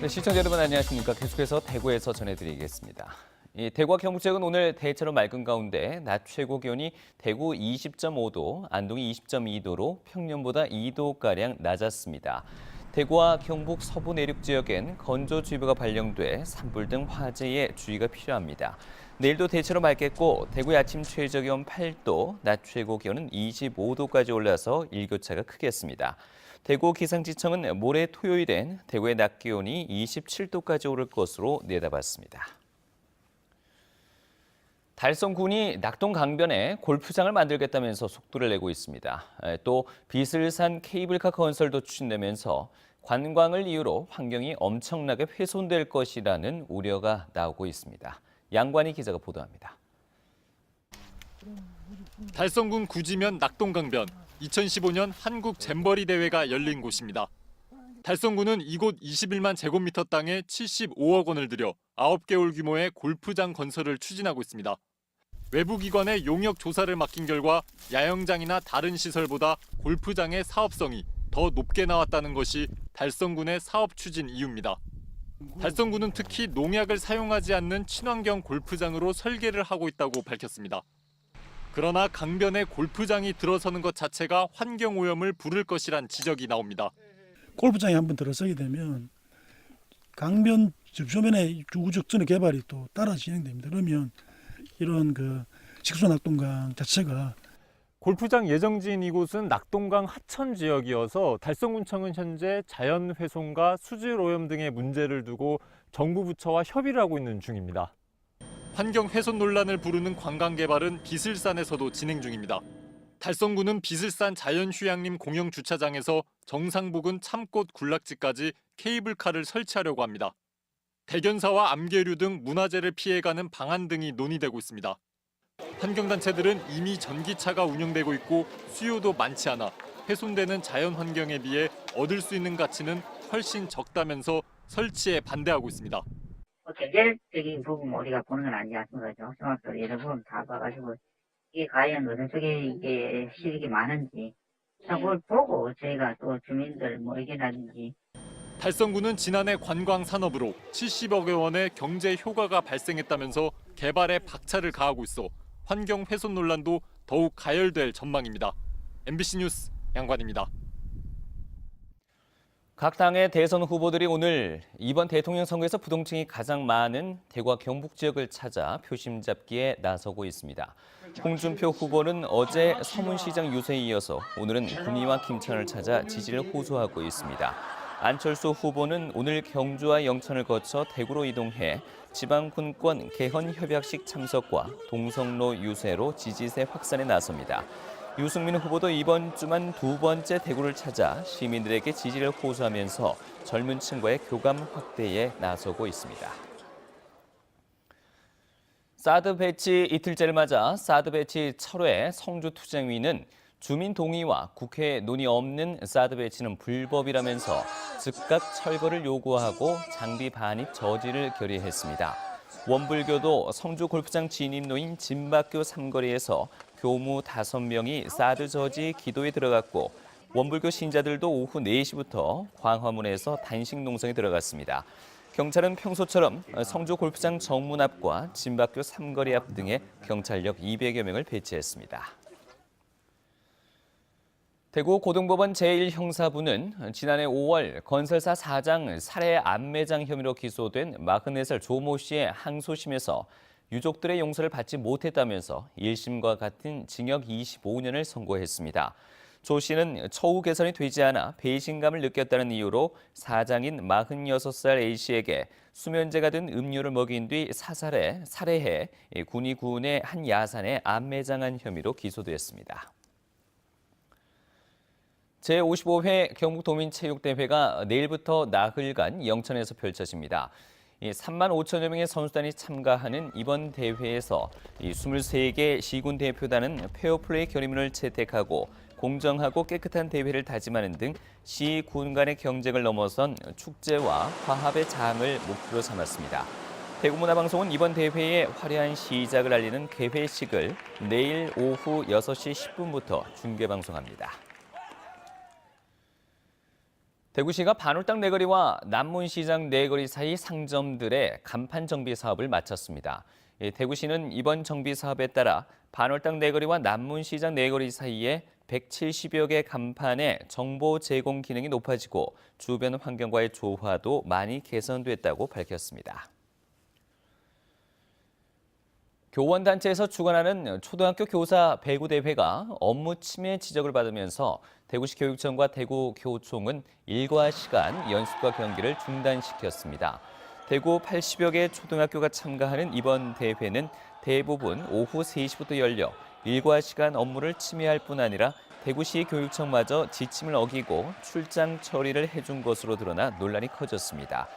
시청자 여러분 안녕하십니까. 계속해서 대구에서 전해드리겠습니다. 대구와 경북 지역은 오늘 대체로 맑은 가운데 낮 최고 기온이 대구 20.5도, 안동이 20.2도로 평년보다 2도가량 낮았습니다. 대구와 경북 서부 내륙 지역엔 건조주의보가 발령돼 산불 등 화재에 주의가 필요합니다. 내일도 대체로 맑겠고 대구의 아침 최저 기온 8도, 낮 최고 기온은 25도까지 올라서 일교차가 크겠습니다. 대구 기상지청은 모레 토요일엔 대구의 낮 기온이 27도까지 오를 것으로 내다봤습니다. 달성군이 낙동 강변에 골프장을 만들겠다면서 속도를 내고 있습니다. 또 비슬산 케이블카 건설도 추진되면서 관광을 이유로 환경이 엄청나게 훼손될 것이라는 우려가 나오고 있습니다. 양관희 기자가 보도합니다. 달성군 구지면 낙동 강변. 2015년 한국 잼버리 대회가 열린 곳입니다. 달성군은 이곳 21만 제곱미터 땅에 75억 원을 들여 9개월 규모의 골프장 건설을 추진하고 있습니다. 외부 기관에 용역 조사를 맡긴 결과 야영장이나 다른 시설보다 골프장의 사업성이 더 높게 나왔다는 것이 달성군의 사업 추진 이유입니다. 달성군은 특히 농약을 사용하지 않는 친환경 골프장으로 설계를 하고 있다고 밝혔습니다. 그러나 강변에 골프장이 들어서는 것 자체가 환경오염을 부를 것이란 지적이 나옵니다. 골프장에 한번 들어서게 되면 강변 주변에 우적전의 개발이 또 따라 진행됩니다. 그러면 이런 직수낙동강 자체가 골프장 예정지인 이곳은 낙동강 하천 지역이어서 달성군청은 현재 자연훼손과 수질오염 등의 문제를 두고 정부 부처와 협의를 하고 있는 중입니다. 환경훼손 논란을 부르는 관광개발은 비슬산에서도 진행 중입니다. 달성군은 비슬산 자연휴양림 공영주차장에서 정상부근 참꽃 군락지까지 케이블카를 설치하려고 합니다. 대견사와 암계류 등 문화재를 피해가는 방안 등이 논의되고 있습니다. 환경단체들은 이미 전기차가 운영되고 있고 수요도 많지 않아 훼손되는 자연환경에 비해 얻을 수 있는 가치는 훨씬 적다면서 설치에 반대하고 있습니다. 경제적인 부분 우리가 보는 건 아니지 않습니까? 종합적으로 여러 부분 다 봐가지고 이게 과연 어느 쪽에 이게 실익이 많은지 그걸 보고 저희가 또 주민들 의견이라든지. 달성군은 지난해 관광산업으로 70억 원의 경제 효과가 발생했다면서 개발에 박차를 가하고 있어 환경 훼손 논란도 더욱 가열될 전망입니다. MBC 뉴스 양관입니다. 각 당의 대선 후보들이 오늘 이번 대통령 선거에서 부동층이 가장 많은 대구와 경북 지역을 찾아 표심 잡기에 나서고 있습니다. 홍준표 후보는 어제 서문시장 유세에 이어서 오늘은 구미와 김천을 찾아 지지를 호소하고 있습니다. 안철수 후보는 오늘 경주와 영천을 거쳐 대구로 이동해 지방군권 개헌 협약식 참석과 동성로 유세로 지지세 확산에 나섭니다. 유승민 후보도 이번 주만 두 번째 대구를 찾아 시민들에게 지지를 호소하면서 젊은 층과의 교감 확대에 나서고 있습니다. 사드 배치 이틀째를 맞아 사드 배치 철회 성주투쟁위는 주민 동의와 국회 논의 없는 사드 배치는 불법이라면서 즉각 철거를 요구하고 장비 반입 저지를 결의했습니다. 원불교도 성주 골프장 진입로인 진박교 삼거리에서 교무 5명이 사드 저지 기도에 들어갔고 원불교 신자들도 오후 4시부터 광화문에서 단식 농성에 들어갔습니다. 경찰은 평소처럼 성주 골프장 정문 앞과 진박교 삼거리 앞 등에 경찰력 200여 명을 배치했습니다. 대구 고등법원 제1형사부는 지난해 5월 건설사 사장 살해 암매장 혐의로 기소된 44살 조모 씨의 항소심에서 유족들의 용서를 받지 못했다면서 1심과 같은 징역 25년을 선고했습니다. 조 씨는 처우 개선이 되지 않아 배신감을 느꼈다는 이유로 사장인 46살 A씨에게 수면제가 든 음료를 먹인 뒤 살해해 군위군의 한 야산에 암매장한 혐의로 기소됐습니다. 제55회 경북도민체육대회가 내일부터 나흘간 영천에서 펼쳐집니다. 3만 5천여 명의 선수단이 참가하는 이번 대회에서 23개 시군 대표단은 페어플레이 결의문을 채택하고 공정하고 깨끗한 대회를 다짐하는 등 시군 간의 경쟁을 넘어선 축제와 화합의 장을 목표로 삼았습니다. 대구문화방송은 이번 대회의 화려한 시작을 알리는 개회식을 내일 오후 6시 10분부터 중계방송합니다. 대구시가 반월당 내거리와 남문시장 내거리 사이 상점들의 간판 정비 사업을 마쳤습니다. 대구시는 이번 정비 사업에 따라 반월당 내거리와 남문시장 내거리 사이에 170여 개 간판의 정보 제공 기능이 높아지고 주변 환경과의 조화도 많이 개선됐다고 밝혔습니다. 교원단체에서 주관하는 초등학교 교사 배구대회가 업무 침해 지적을 받으면서 대구시 교육청과 대구교총은 일과 시간 연습과 경기를 중단시켰습니다. 대구 80여 개 초등학교가 참가하는 이번 대회는 대부분 오후 3시부터 열려 일과 시간 업무를 침해할 뿐 아니라 대구시 교육청마저 지침을 어기고 출장 처리를 해준 것으로 드러나 논란이 커졌습니다.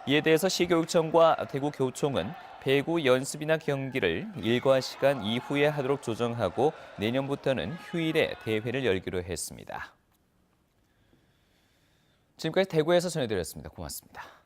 이에 대해서 시교육청과 대구교총은 배구 연습이나 경기를 일과 시간 이후에 하도록 조정하고 내년부터는 휴일에 대회를 열기로 했습니다. 지금까지 대구에서 전해드렸습니다. 고맙습니다.